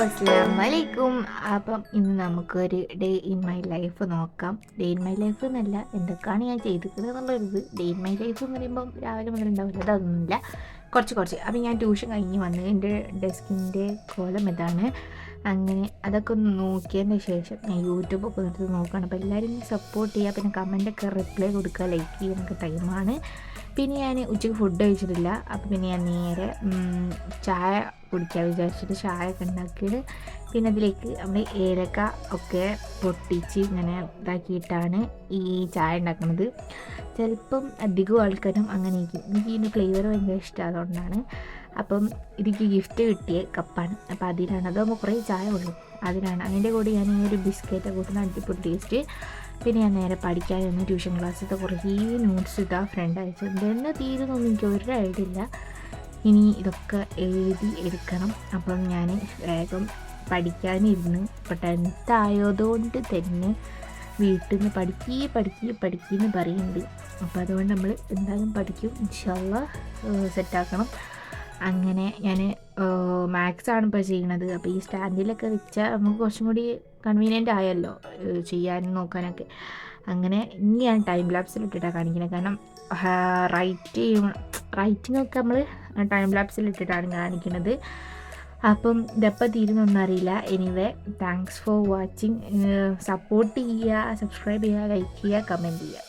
അസ്സലാമലൈക്കും. അപ്പം ഇന്ന് നമുക്കൊരു ഡേ ഇൻ മൈ ലൈഫ് നോക്കാം. ഡേ ഇൻ മൈ ലൈഫ് എന്നല്ല, എന്തൊക്കെയാണ് ഞാൻ ചെയ്തിരിക്കുന്നത് എന്നുള്ളൊരിത്. ഡേ ഇൻ മൈ ലൈഫ് എന്ന് പറയുമ്പം രാവിലെ മുതൽ ഉണ്ടാവില്ല, അതൊന്നുമില്ല, കുറച്ച്. അപ്പം ഞാൻ ട്യൂഷൻ കഴിഞ്ഞ് വന്ന് എൻ്റെ ഡെസ്കിൻ്റെ കോലം ഇതാണ്. അങ്ങനെ അതൊക്കെ ഒന്ന് നോക്കിയതിന് ശേഷം ഞാൻ യൂട്യൂബൊക്കെ എടുത്ത് നോക്കുകയാണ്. അപ്പോൾ എല്ലാവരും സപ്പോർട്ട് ചെയ്യുക, പിന്നെ കമൻറ്റൊക്കെ റിപ്ലൈ കൊടുക്കുക, ലൈക്ക് ചെയ്യുന്നൊക്കെ ടൈമാണ്. പിന്നെ ഞാൻ ഉച്ചയ്ക്ക് ഫുഡ് കഴിച്ചിട്ടില്ല. അപ്പോൾ പിന്നെ ഞാൻ നേരെ ചായ കുടിക്കാൻ വിചാരിച്ചിട്ട് ചായ ഒക്കെ ഉണ്ടാക്കിയിട്ട് പിന്നെ അതിലേക്ക് നമ്മൾ ഏലക്ക ഒക്കെ പൊട്ടിച്ച് ഇങ്ങനെ ഇതാക്കിയിട്ടാണ് ഈ ചായ ഉണ്ടാക്കുന്നത്. ചിലപ്പം അധികം ആൾക്കാരും അങ്ങനെ ഇരിക്കും. എനിക്ക് ഇതിൻ്റെ ഫ്ലേവർ ഭയങ്കര ഇഷ്ടം, അതുകൊണ്ടാണ്. അപ്പം എനിക്ക് ഗിഫ്റ്റ് കിട്ടിയ കപ്പാണ്. അപ്പോൾ അതിലാണ്, അതാകുമ്പോൾ കുറേ ചായ ഉള്ളൂ, അതിലാണ്. അതിൻ്റെ കൂടെ ഞാൻ ഈ ഒരു ബിസ്ക്കറ്റ് കൂട്ടുന്ന അടിപൊളി ടേസ്റ്റ്. പിന്നെ ഞാൻ നേരെ പഠിക്കാൻ വന്ന് ട്യൂഷൻ ക്ലാസ്സിലത്തെ കുറേ നോട്ട്സ് ഇട്ടാ ഫ്രണ്ട് അയച്ചത്. ഇതെന്നെ തീരുന്നൊന്നും എനിക്ക് ഒരു ഐഡിയ ഇല്ല. ഇനി ഇതൊക്കെ എഴുതി എടുക്കണം. അപ്പം ഞാൻ വേഗം പഠിക്കാനിരുന്ന്. ഇപ്പോൾ 10th ആയതുകൊണ്ട് തന്നെ വീട്ടിൽ നിന്ന് പഠിക്കുകയെന്ന് പറയുന്നുണ്ട്. അപ്പോൾ അതുകൊണ്ട് നമ്മൾ എന്തായാലും പഠിക്കും, ഇൻഷാ അല്ലാഹ് സെറ്റാക്കണം. അങ്ങനെ ഞാൻ മാത്സാണ് ഇപ്പോൾ ചെയ്യണത്. അപ്പോൾ ഈ സ്റ്റാൻഡിലൊക്കെ വെച്ചാൽ നമുക്ക് കുറച്ചും കൂടി കൺവീനിയൻ്റ് ആയല്ലോ ചെയ്യാനും നോക്കാനൊക്കെ. അങ്ങനെ ഇനി ഞാൻ ടൈം ലാപ്സിലിട്ടിട്ടാണ് കാണിക്കുന്നത്. കാരണം റൈറ്റിങ്ങൊക്കെ നമ്മൾ ടൈം ലാപ്സിലിട്ടിട്ടാണ് കാണിക്കുന്നത്. അപ്പം ഇതെപ്പോൾ തീരുന്നൊന്നും അറിയില്ല. Anyway, thanks for watching. Support ചെയ്യുക, സബ്സ്ക്രൈബ് ചെയ്യുക, ലൈക്ക് ചെയ്യുക, കമൻറ്റ് ചെയ്യുക.